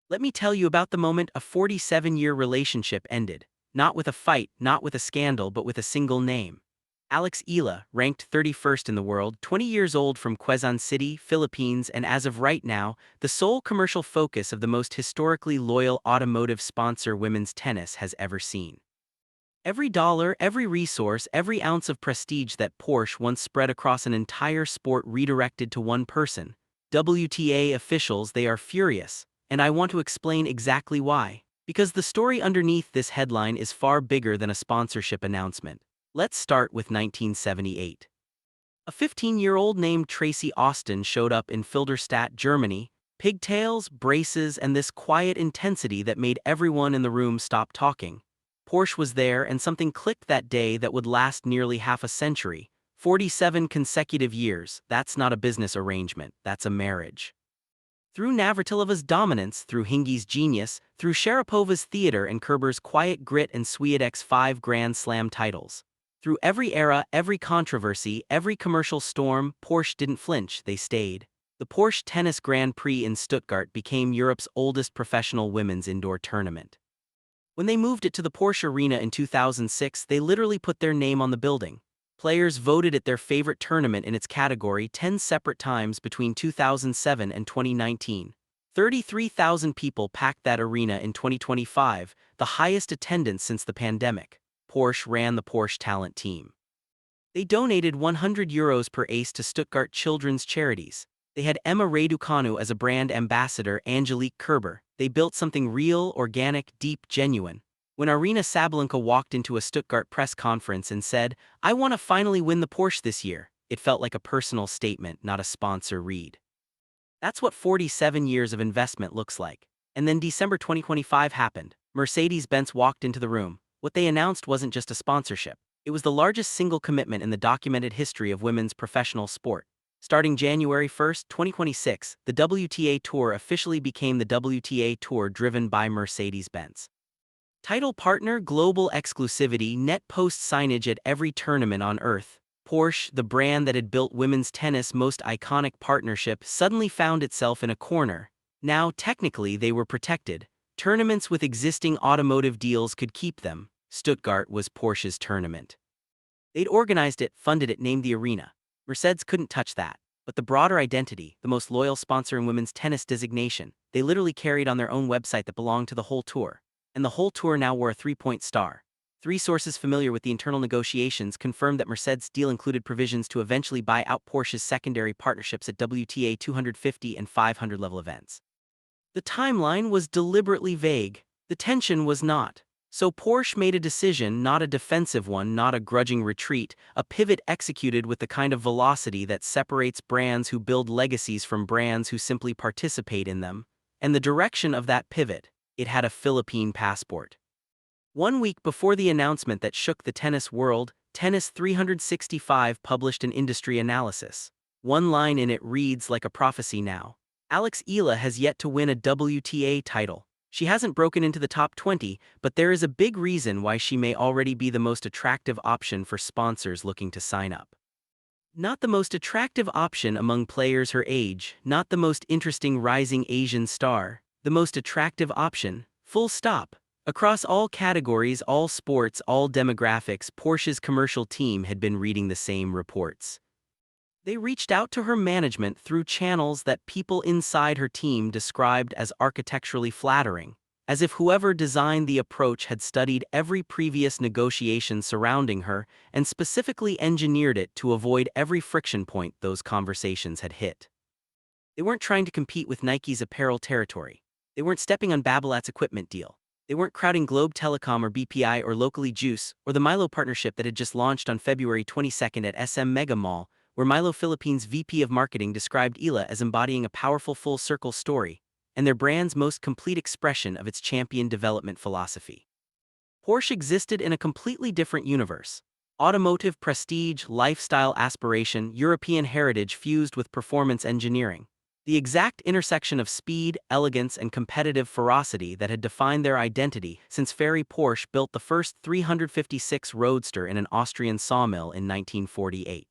Let me tell you about the moment a 47-year relationship ended. Not with a fight, not with a scandal, but with a single name. Eala, ranked 31st in the world, 20 years old from Quezon City, Philippines, and as of right now, the sole commercial focus of the most historically loyal automotive sponsor women's tennis has ever seen. Every dollar, every resource, every ounce of prestige that Porsche once spread across an entire sport redirected to one person. WTA officials, they are furious, and I want to explain exactly why. Because the story underneath this headline is far bigger than a sponsorship announcement. Let's start with 1978. A 15-year-old named Tracy Austin showed up in Filderstadt, Germany, pigtails, braces, and this quiet intensity that made everyone in the room stop talking. Porsche was there, and something clicked that day that would last nearly half a century. 47 consecutive years, that's not a business arrangement, that's a marriage. Through Navratilova's dominance, through Hingy's genius, through Sharapova's theater and Kerber's quiet grit and Swiatek's 5 Grand Slam titles. Through every era, every controversy, every commercial storm, Porsche didn't flinch, they stayed. The Porsche Tennis Grand Prix in Stuttgart became Europe's oldest professional women's indoor tournament. When they moved it to the Porsche Arena in 2006, they literally put their name on the building. Players voted it their favorite tournament in its category 10 separate times between 2007 and 2019. 33,000 people packed that arena in 2025, the highest attendance since the pandemic. Porsche ran the Porsche Talent Team. They donated €100 per ace to Stuttgart children's charities. They had Emma Raducanu as a brand ambassador, Angelique Kerber. They built something real, organic, deep, genuine. When Arina Sabalenka walked into a Stuttgart press conference and said, "I want to finally win the Porsche this year," it felt like a personal statement, not a sponsor read. That's what 47 years of investment looks like. And then December 2025 happened. Mercedes-Benz walked into the room. What they announced wasn't just a sponsorship. It was the largest single commitment in the documented history of women's professional sport. Starting January 1st, 2026, the WTA Tour officially became the WTA Tour driven by Mercedes-Benz. Title partner, global exclusivity, net post signage at every tournament on Earth. Porsche, the brand that had built women's tennis' most iconic partnership, suddenly found itself in a corner. Now, technically, they were protected. Tournaments with existing automotive deals could keep them. Stuttgart was Porsche's tournament. They'd organized it, funded it, named the arena. Mercedes couldn't touch that. But the broader identity, the most loyal sponsor in women's tennis designation, they literally carried on their own website that belonged to the whole tour. And the whole tour now wore a 3-point star. 3 sources familiar with the internal negotiations confirmed that Mercedes' deal included provisions to eventually buy out Porsche's secondary partnerships at WTA 250 and 500 level events. The timeline was deliberately vague. The tension was not. So Porsche made a decision, not a defensive one, not a grudging retreat, a pivot executed with the kind of velocity that separates brands who build legacies from brands who simply participate in them. And the direction of that pivot, it had a Philippine passport. 1 week before the announcement that shook the tennis world, Tennis 365 published an industry analysis. One line in it reads like a prophecy now. Eala has yet to win a WTA title. She hasn't broken into the top 20, but there is a big reason why she may already be the most attractive option for sponsors looking to sign up. Not the most attractive option among players her age, not the most interesting rising Asian star, the most attractive option, full stop. Across all categories, all sports, all demographics, Porsche's commercial team had been reading the same reports. They reached out to her management through channels that people inside her team described as architecturally flattering, as if whoever designed the approach had studied every previous negotiation surrounding her and specifically engineered it to avoid every friction point those conversations had hit. They weren't trying to compete with Nike's apparel territory. They weren't stepping on Babolat's equipment deal. They weren't crowding Globe Telecom or BPI or Locally Juice or the Milo partnership that had just launched on February 22nd at SM Mega Mall, where Milo Philippines' VP of Marketing described Eala as embodying a powerful full-circle story and their brand's most complete expression of its champion development philosophy. Porsche existed in a completely different universe. Automotive prestige, lifestyle aspiration, European heritage fused with performance engineering. The exact intersection of speed, elegance, and competitive ferocity that had defined their identity since Ferry Porsche built the first 356 Roadster in an Austrian sawmill in 1948.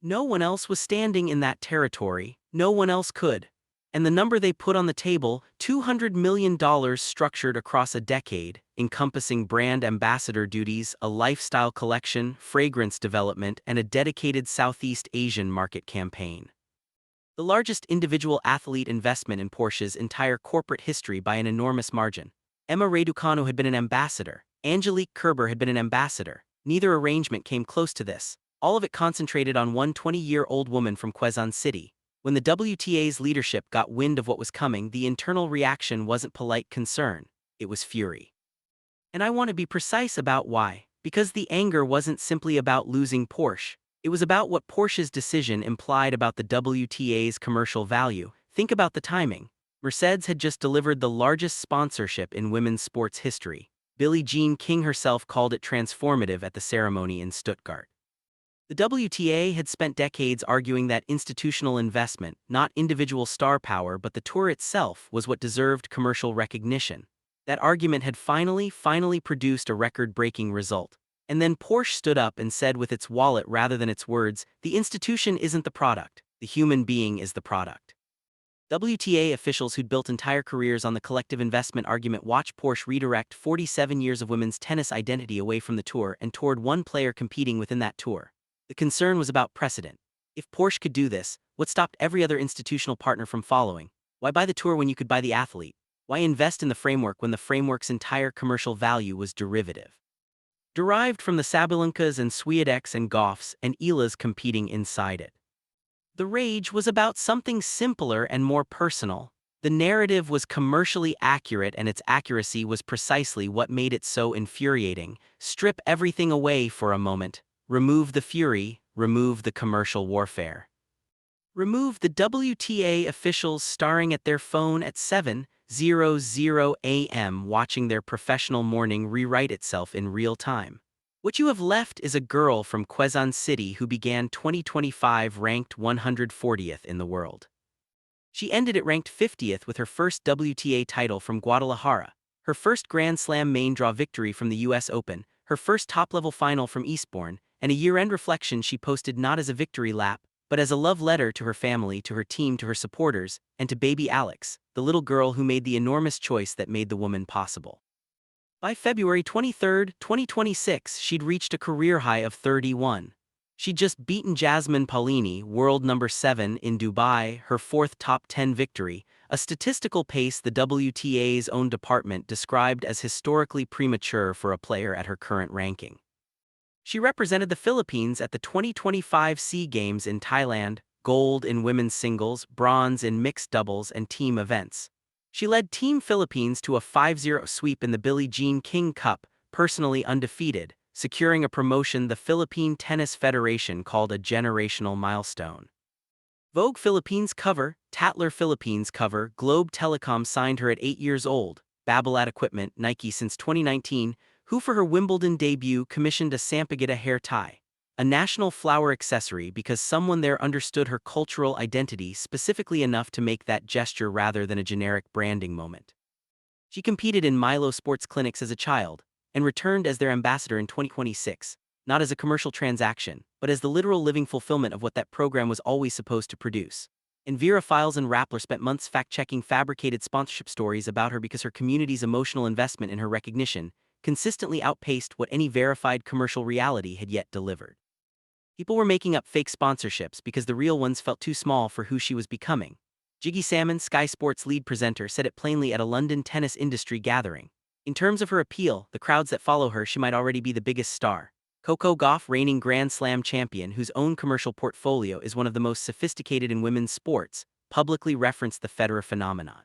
No one else was standing in that territory, no one else could. And the number they put on the table, $200 million structured across a decade, encompassing brand ambassador duties, a lifestyle collection, fragrance development, and a dedicated Southeast Asian market campaign. The largest individual athlete investment in Porsche's entire corporate history by an enormous margin. Emma Raducanu had been an ambassador. Angelique Kerber had been an ambassador. Neither arrangement came close to this. All of it concentrated on one 20-year-old woman from Quezon City. When the WTA's leadership got wind of what was coming, the internal reaction wasn't polite concern. It was fury. And I want to be precise about why. Because the anger wasn't simply about losing Porsche. It was about what Porsche's decision implied about the WTA's commercial value. Think about the timing. Mercedes had just delivered the largest sponsorship in women's sports history. Billie Jean King herself called it transformative at the ceremony in Stuttgart. The WTA had spent decades arguing that institutional investment, not individual star power but the tour itself, was what deserved commercial recognition. That argument had finally produced a record-breaking result. And then Porsche stood up and said with its wallet rather than its words, the institution isn't the product, the human being is the product. WTA officials who'd built entire careers on the collective investment argument watched Porsche redirect 47 years of women's tennis identity away from the tour and toward one player competing within that tour. The concern was about precedent. If Porsche could do this, what stopped every other institutional partner from following? Why buy the tour when you could buy the athlete? Why invest in the framework when the framework's entire commercial value was derivative? Derived from the Sabalenkas and Swiatek's and Goffs and Ealas competing inside it. The rage was about something simpler and more personal. The narrative was commercially accurate and its accuracy was precisely what made it so infuriating. Strip everything away for a moment. Remove the fury, remove the commercial warfare. Remove the WTA officials staring at their phone at 7:00 a.m. watching their professional morning rewrite itself in real time. What you have left is a girl from Quezon City who began 2025 ranked 140th in the world. She ended at ranked 50th with her first WTA title from Guadalajara, her first Grand Slam main draw victory from the US Open, her first top-level final from Eastbourne, and a year-end reflection she posted not as a victory lap, but as a love letter to her family, to her team, to her supporters, and to baby Alex, the little girl who made the enormous choice that made the woman possible. By February 23, 2026, she'd reached a career high of 31. She'd just beaten Jasmine Paolini, world number 7, in Dubai, her fourth top 10 victory, a statistical pace the WTA's own department described as historically premature for a player at her current ranking. She represented the Philippines at the 2025 SEA Games in Thailand, gold in women's singles, bronze in mixed doubles and team events. She led Team Philippines to a 5-0 sweep in the Billie Jean King Cup, personally undefeated, securing a promotion the Philippine Tennis Federation called a generational milestone. Vogue Philippines cover, Tatler Philippines cover, Globe Telecom signed her at 8 years old, Babolat Equipment, Nike since 2019, who for her Wimbledon debut commissioned a Sampaguita hair tie, a national flower accessory because someone there understood her cultural identity specifically enough to make that gesture rather than a generic branding moment. She competed in Milo Sports Clinics as a child, and returned as their ambassador in 2026, not as a commercial transaction, but as the literal living fulfillment of what that program was always supposed to produce. And Vera Files and Rappler spent months fact-checking fabricated sponsorship stories about her because her community's emotional investment in her recognition consistently outpaced what any verified commercial reality had yet delivered. People were making up fake sponsorships because the real ones felt too small for who she was becoming. Jiggy Salmon, Sky Sports' lead presenter, said it plainly at a London tennis industry gathering. In terms of her appeal, the crowds that follow her, she might already be the biggest star. Coco Gauff, reigning Grand Slam champion whose own commercial portfolio is one of the most sophisticated in women's sports, publicly referenced the Federer phenomenon.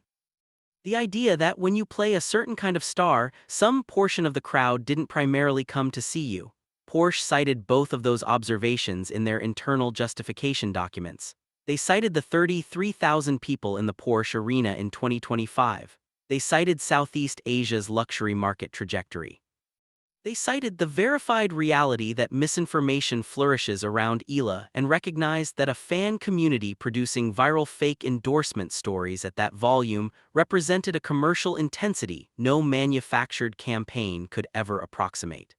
The idea that when you play a certain kind of star, some portion of the crowd didn't primarily come to see you. Porsche cited both of those observations in their internal justification documents. They cited the 33,000 people in the Porsche arena in 2025. They cited Southeast Asia's luxury market trajectory. They cited the verified reality that misinformation flourishes around Eala and recognized that a fan community producing viral fake endorsement stories at that volume represented a commercial intensity no manufactured campaign could ever approximate.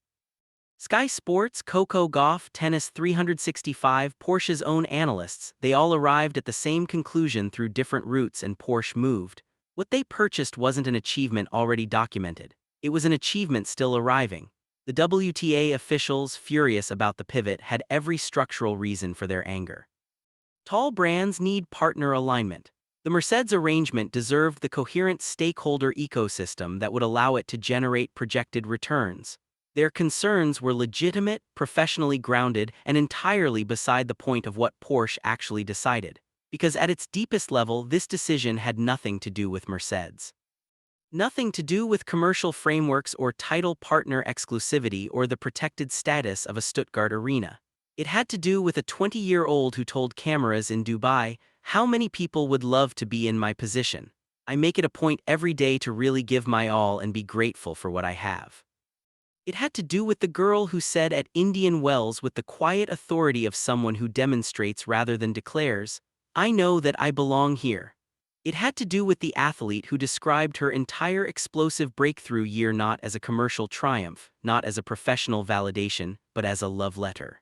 Sky Sports, Coco Gauff, Tennis 365, Porsche's own analysts, they all arrived at the same conclusion through different routes, and Porsche moved. What they purchased wasn't an achievement already documented. It was an achievement still arriving. The WTA officials, furious about the pivot, had every structural reason for their anger. Tall brands need partner alignment. The Mercedes arrangement deserved the coherent stakeholder ecosystem that would allow it to generate projected returns. Their concerns were legitimate, professionally grounded, and entirely beside the point of what Porsche actually decided. Because at its deepest level, this decision had nothing to do with Mercedes. Nothing to do with commercial frameworks or title partner exclusivity or the protected status of a Stuttgart arena. It had to do with a 20-year-old who told cameras in Dubai, "How many people would love to be in my position? I make it a point every day to really give my all and be grateful for what I have." It had to do with the girl who said at Indian Wells with the quiet authority of someone who demonstrates rather than declares, "I know that I belong here." It had to do with the athlete who described her entire explosive breakthrough year not as a commercial triumph, not as a professional validation, but as a love letter.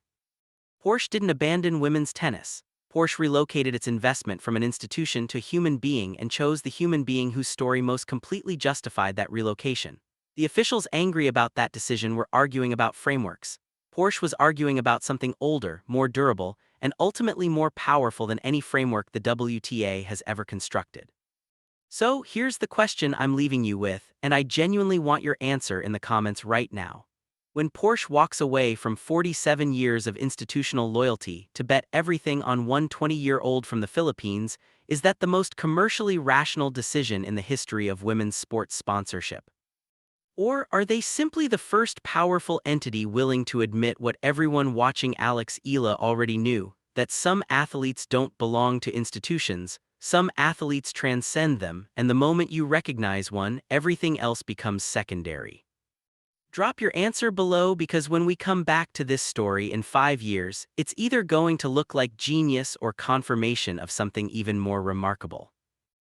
Porsche didn't abandon women's tennis. Porsche relocated its investment from an institution to a human being and chose the human being whose story most completely justified that relocation. The officials angry about that decision were arguing about frameworks. Porsche was arguing about something older, more durable, and ultimately more powerful than any framework the WTA has ever constructed. So here's the question I'm leaving you with, and I genuinely want your answer in the comments right now. When Porsche walks away from 47 years of institutional loyalty to bet everything on one 20-year-old from the Philippines, is that the most commercially rational decision in the history of women's sports sponsorship? Or are they simply the first powerful entity willing to admit what everyone watching Eala already knew, that some athletes don't belong to institutions, some athletes transcend them, and the moment you recognize one, everything else becomes secondary? Drop your answer below, because when we come back to this story in 5 years, it's either going to look like genius or confirmation of something even more remarkable.